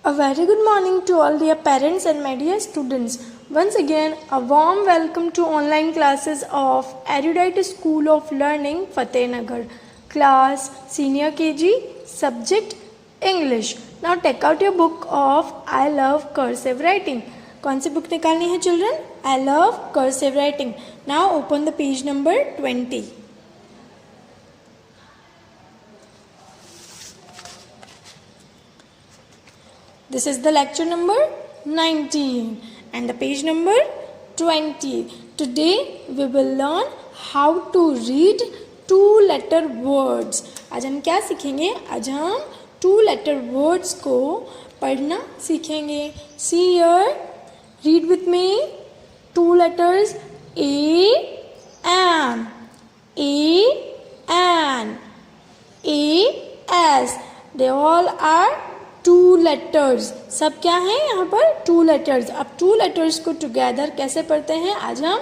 A very good morning to all dear parents and my dear students. Once again, a warm welcome to online classes of Erudite School of Learning, Fatehnagar. Class Senior KG, Subject English. Now take out your book of I Love Cursive Writing. कौन सी book निकालनी है children? I Love Cursive Writing. Now open the page number 20. This is the lecture number 19 and the page number 20. Today we will learn how to read two letter words. आज हम क्या सीखेंगे? आज हम two letter words को पढ़ना सीखेंगे. See here, read with me. Two letters A and S. They all are two letters. सब क्या है यहाँ पर? Two letters. अब टू लेटर्स को टुगेदर कैसे पढ़ते हैं आज हम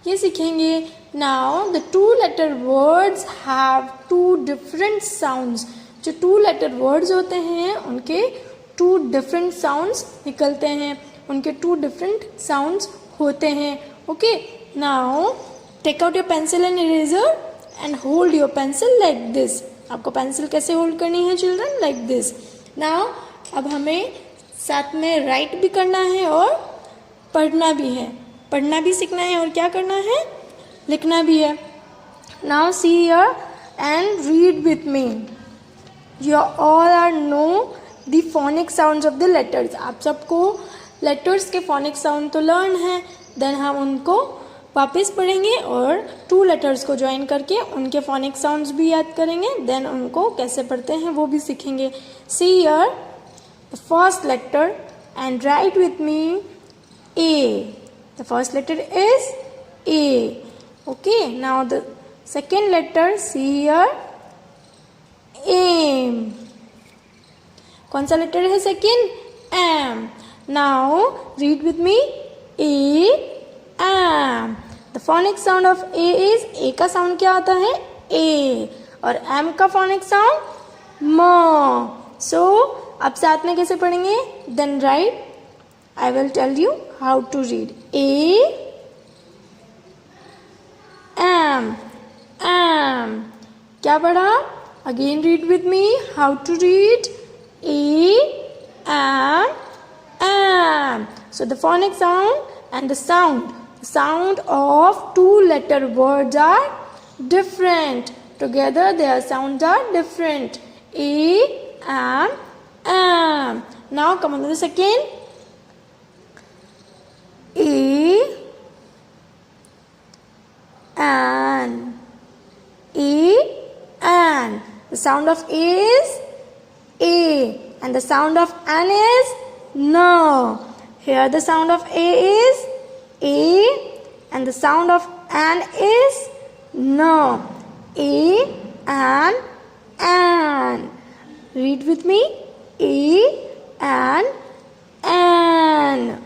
ये सीखेंगे. Now the two letter words have two different sounds. जो टू लेटर वर्ड्स होते हैं उनके टू डिफरेंट साउंड्स निकलते हैं, उनके टू डिफरेंट साउंड्स होते हैं. Okay, now take out your pencil and eraser and hold your pencil like this. आपको पेंसिल कैसे होल्ड करनी है चिल्ड्रन? Like this. नाउ अब हमें साथ में राइट भी करना है और पढ़ना भी है. पढ़ना भी सीखना है और क्या करना है? लिखना भी है. Now see here and read with me. You all are know the phonic sounds of the letters. आप सबको लेटर्स के फोनिक साउंड तो लर्न है. देन हम उनको वापस पढ़ेंगे और टू लेटर्स को ज्वाइन करके उनके फोनिक साउंड्स भी याद करेंगे. देन उनको कैसे पढ़ते हैं वो भी सीखेंगे. See here the first letter and write with me A. The first letter is A. Okay, now the second letter, see here, M. कौन सा लेटर है second? M. Now read with me A, M. The phonic sound of A is, A का sound क्या आता है? A. और M का phonic sound M. So अब साथ में कैसे पढ़ेंगे? Then write. I will tell you how to read. A, M, M. क्या पढ़ा? Again read with me. How to read? A, M, M. So the phonic sound and the sound of two letter words are different. Together their sounds are different. A, M, M. Now come on to the second. A and the sound of A is A and the sound of N is No. Here the sound of A is A and the sound of N is No. A and N. Read with me. A and N.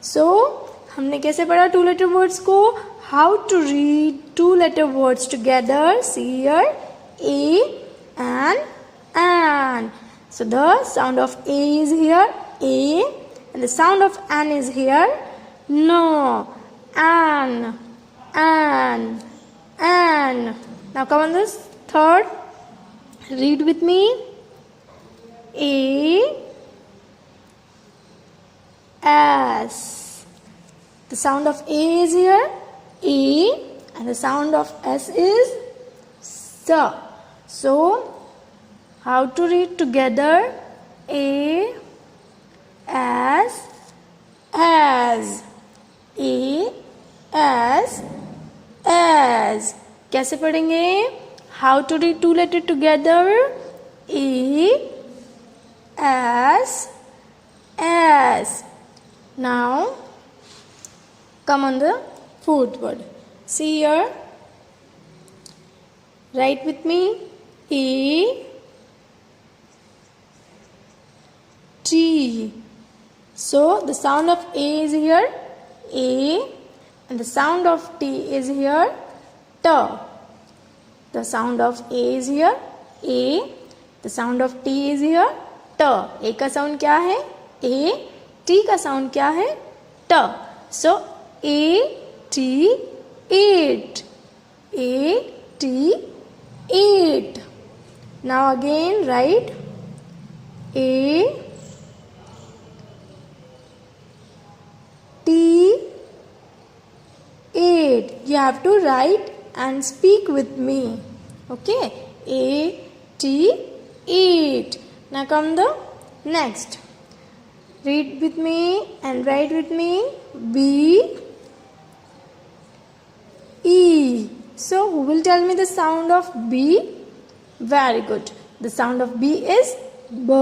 So हमने कैसे पढ़ा two letter words को? How to read two letter words together. See here A and N. So the sound of A is here A and the sound of N is here No. N. Now come on this third. Read with me. A, S. The sound of A is here A and the sound of S is S. So how to read together? A, S, as. A, S, as. कैसे पढ़ेंगे? How to read two letter together? A, S, as. Now come on the fourth word. See here. Write with me. A, T. So the sound of A is here A and the sound of T is here T. The sound of A is here A. The sound of T is here T. A का sound क्या है? A T का sound क्या है? ट. So A T at. A T at. Now again right A T eight. You have to write and speak with me. Okay. A-T-8. Now come the next. Read with me and write with me. B-E. So who will tell me the sound of B? Very good. The sound of B is B.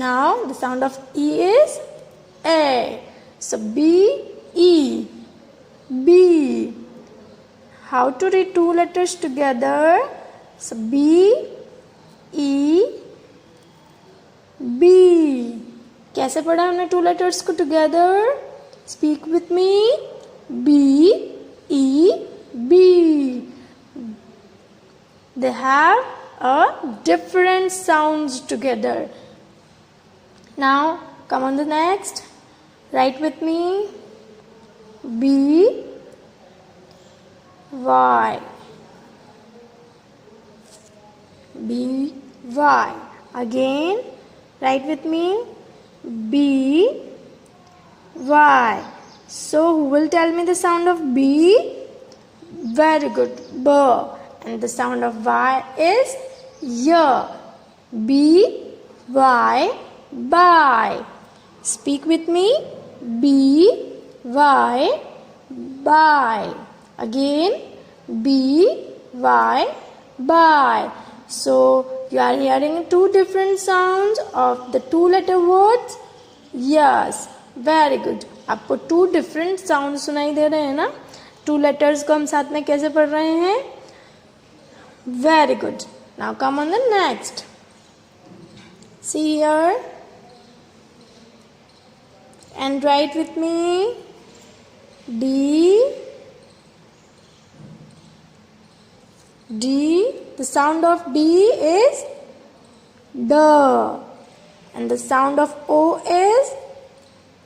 Now the sound of E is A. So B-E. B. How to read two letters together? So B, E, B. कैसे पढ़ा हमने two letters को together? Speak with me. B, E, B. They have a different sounds together. Now come on the next. Write with me. B, Y. B, Y. Again, write with me. B, Y. So, who will tell me the sound of B? Very good. B. And the sound of Y is Y. B, Y, by. Speak with me. B, Y, by. Again, B, Y, by. So, you are hearing two different sounds of the two letter words. Yes, very good. आपको two different sounds सुनाई दे रहे हैं ना? Two letters को हम साथ में कैसे पढ़ रहे हैं? Very good. Now come on the next. See here and write with me. D, D. The sound of D is D, and the sound of O is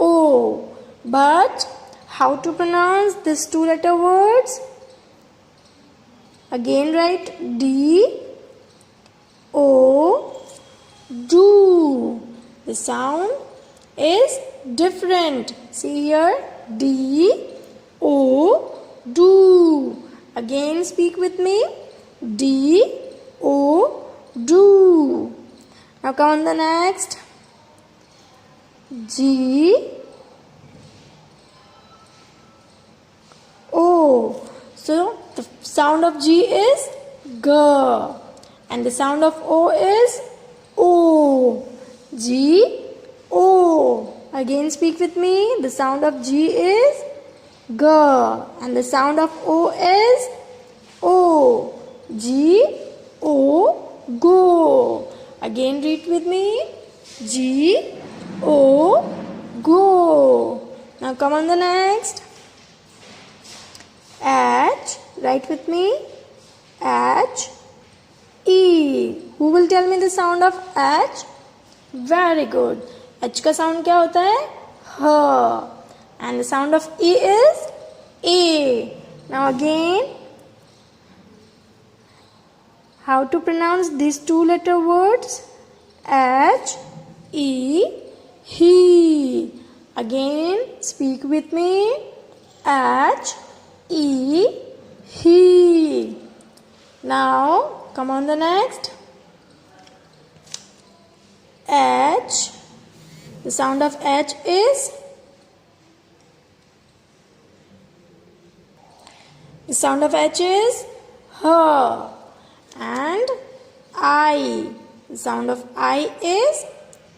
O. But how to pronounce these two letter words? Again write D, O, do. The sound is different. See here, D, O, do. Again speak with me. D, O, do. Now come on the next. G, O. So the sound of G is G, and the sound of O is O. G, O. Again speak with me. The sound of G is G, and the sound of O is O. G, O, go. Again read with me. G, O, go. Now come on the next. H, write with me. H, E. Who will tell me the sound of H? Very good. H का sound क्या होता है? H. And the sound of E is A. Now again, how to pronounce these two letter words? H, E, he. Again, speak with me. H, E, he. Now, come on the next. H. The sound of H is. The sound of H is H. And I. The sound of I is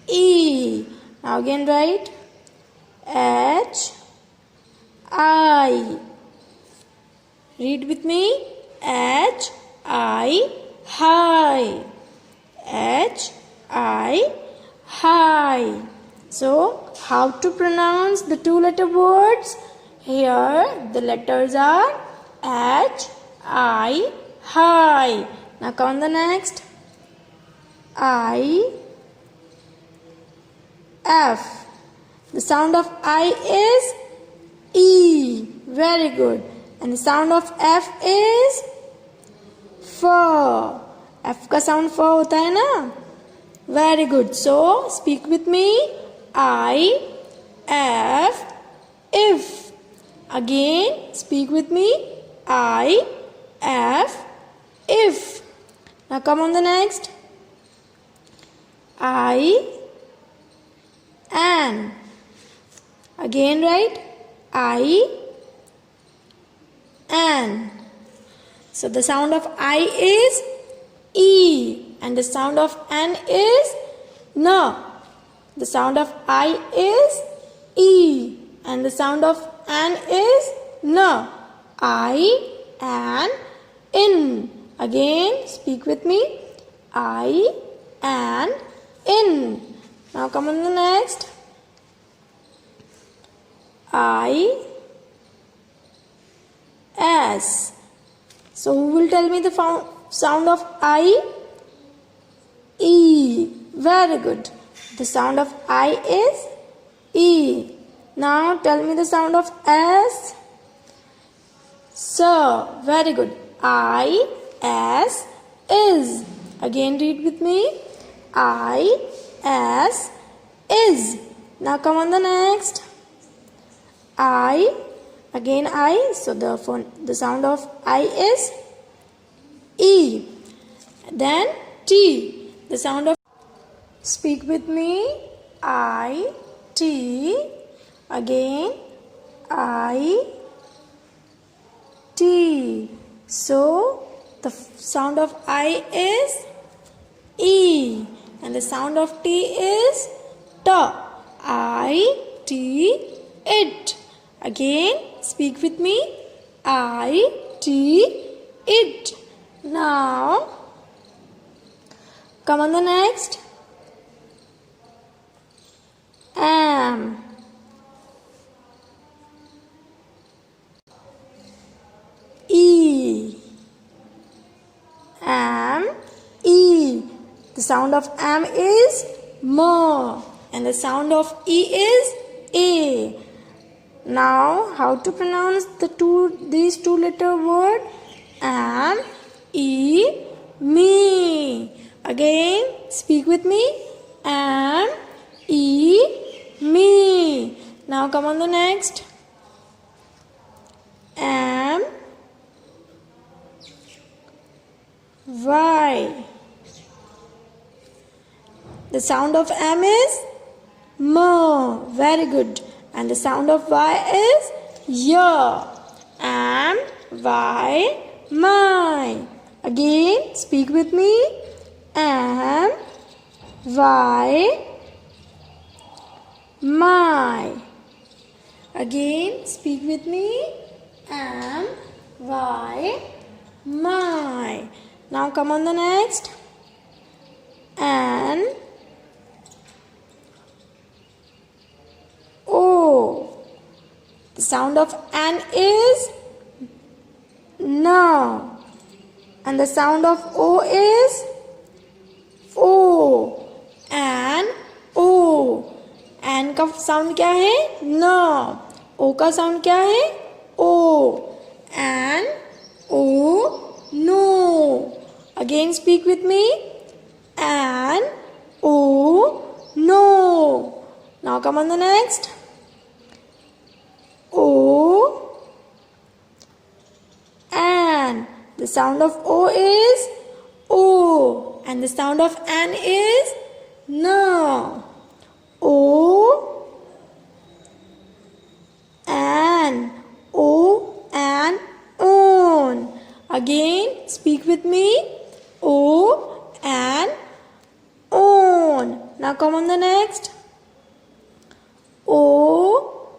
E. Now again write H, I. Read with me. H, I, high. H, I, high. So, how to pronounce the two letter words? Here the letters are H, I, high. Now come on the next. I, F. The sound of I is E. Very good. And the sound of F is F. F का sound F होता है ना? Very good. So speak with me. I, F, if. Again, speak with me. I, F, if. Now come on the next. I, an. Again write I, an. So the sound of I is E and the sound of an is N. The sound of I is E and the sound of an is N. I, an, in. Again, speak with me. I, an, in. Now come on the next. I, as. So who will tell me the sound of I? E. Very good. The sound of I is E. Now tell me the sound of S. So, very good. I, S, is. Again read with me. I, S, is. Now come on the next. I, again I. So the sound of I is E. Then T. The sound of. Speak with me. I, T. Again I, T. So the sound of I is E and the sound of T is T. I, T, it. Again, speak with me. I, T, it. Now, come on the next. Am. E. Am, E. The sound of am is M and the sound of E is A. Now, how to pronounce these two letter word? Am, E, me. Again, speak with me. Am, E, me. Now come on the next. Am, Y. The sound of am is M. Very good. And the sound of Y is Y. Am, Y, my. Again, speak with me. Am, Y, my. Again, speak with me. Am, Y, my. Now come on the next. An, O. The sound of an is No. And the sound of O is O. An, O. An का sound क्या है? No. O का sound क्या है? O. An, O, no. Again speak with me. An, O, no. Now come on the next. O, an. The sound of O is O. And the sound of an is No. O, an. O, an, on. Again, speak with me. O, an, on. Now come on the next. O,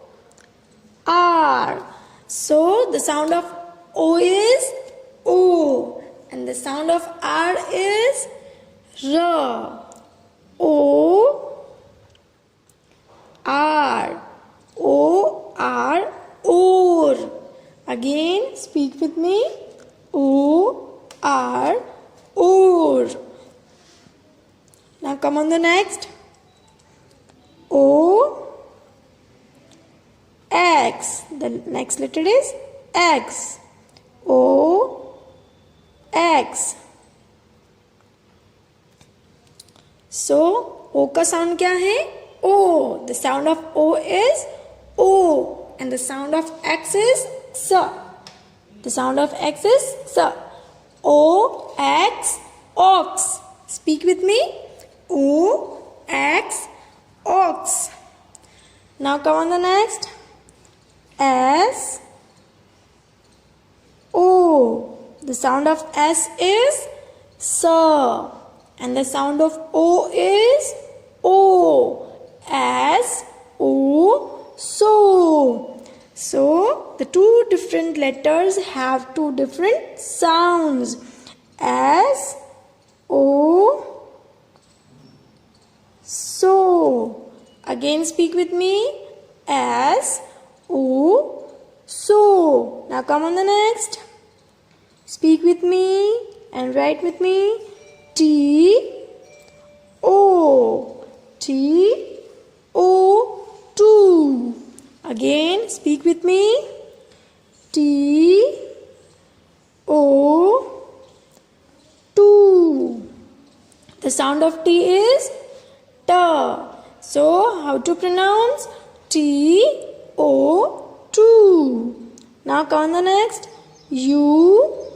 R. So the sound of O is O. And the sound of R is R. O, R. O, R, or. Again, speak with me. O, R, or. Now come on the next. O, The next letter is X. O, X. So O का sound क्या है? O. The sound of O is O, and the sound of X is S. The sound of X is S. O, X, ox. Speak with me. O, X, ox. Now come on the next. S, O. The sound of S is S, and the sound of O is O. S, O, so. So the two different letters have two different sounds. S, O, so. Again speak with me. S, O, so. Now come on the next. Speak with me and write with me. T, O. T, O, two. Again speak with me. T, O, two. The sound of T is T. So how to pronounce? T, O, two. Now come on the next. U,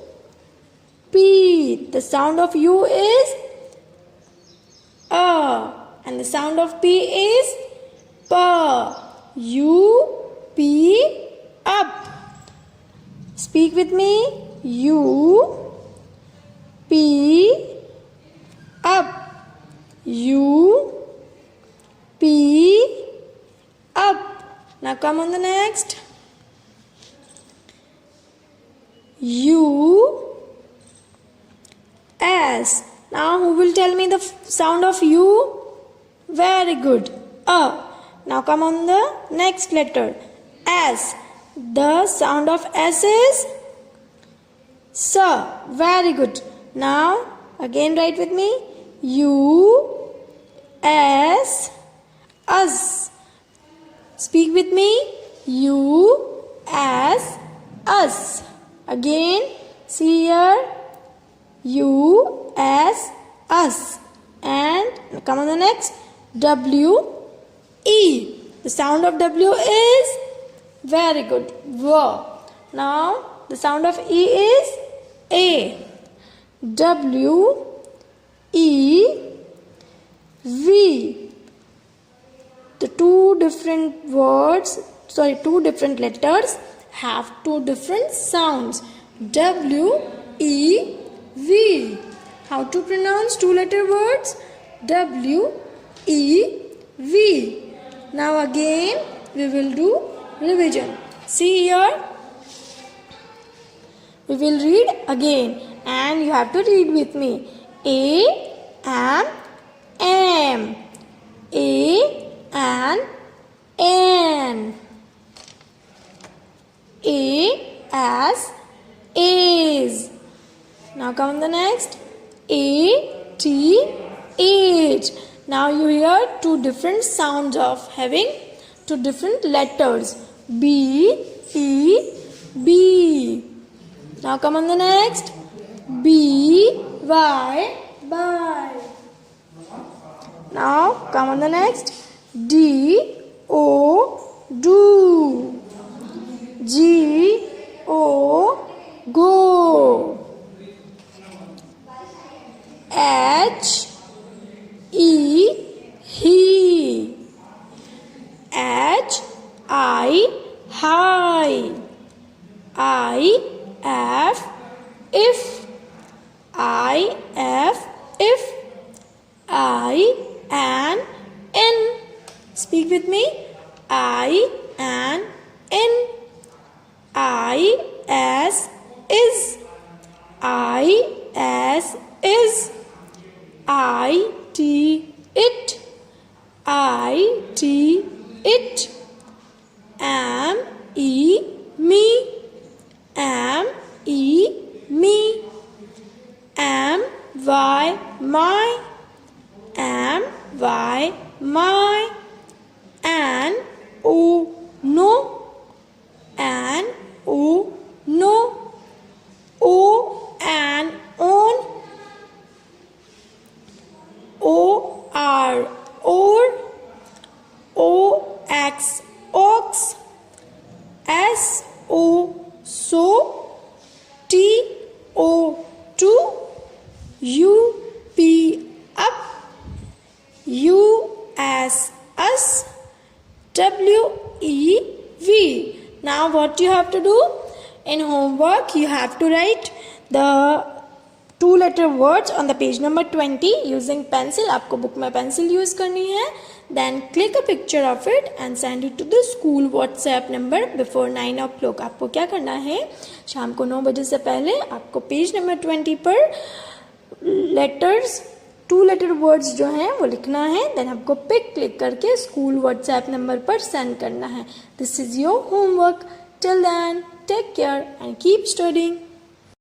P. The sound of U is A, and the sound of P is P. U, P, up. Speak with me. U, P, up. U, P, up. Now come on the next. U, S. Now who will tell me the sound of U? Very good. A. Now come on the next letter. S. The sound of S is S. Very good. Now again write with me. U, S, us. Speak with me. U, S, us. Again, see here. U, S, us. And come on the next. W, E. The sound of W is very good. W. Now the sound of E is A. W, E, V. The two different letters have two different sounds. W, E, V. How to pronounce two-letter words? W, E, V. Now again we will do revision. See here. We will read again and you have to read with me. A, am. A, an. A, as, is. Now come on the next. A, T, age. Now you hear two different sounds of having two different letters. B, E, B. Now come on the next. B, Y, by. Now come on the next. D, O, do. G, O, go. H, E, he. H, I, high. I, F, if. I, F, if. I, an, N. Speak with me. I, an, N. I, as, is. I, as, is. I, T, it. I, T, it. Am, E, me. Am, E, me. Am, Y, my. Am, Y, my. An, O, no. X ox, S O so, T O to, U P up, U S us, W E V. Now what you have to do? In homework you have to write the 2-letter words on the page number 20 using pencil. आपको book में pencil use करनी है. Then click a picture of it and send it to the school WhatsApp number before 9 o'clock. आपको क्या करना है? शाम को 9 बजे से पहले आपको पेज नंबर 20 पर लेटर्स 2-letter वर्ड्स जो हैं वो लिखना है. देन आपको पिक क्लिक करके स्कूल WhatsApp नंबर पर सेंड करना है. This is your homework. Till then take care and keep studying.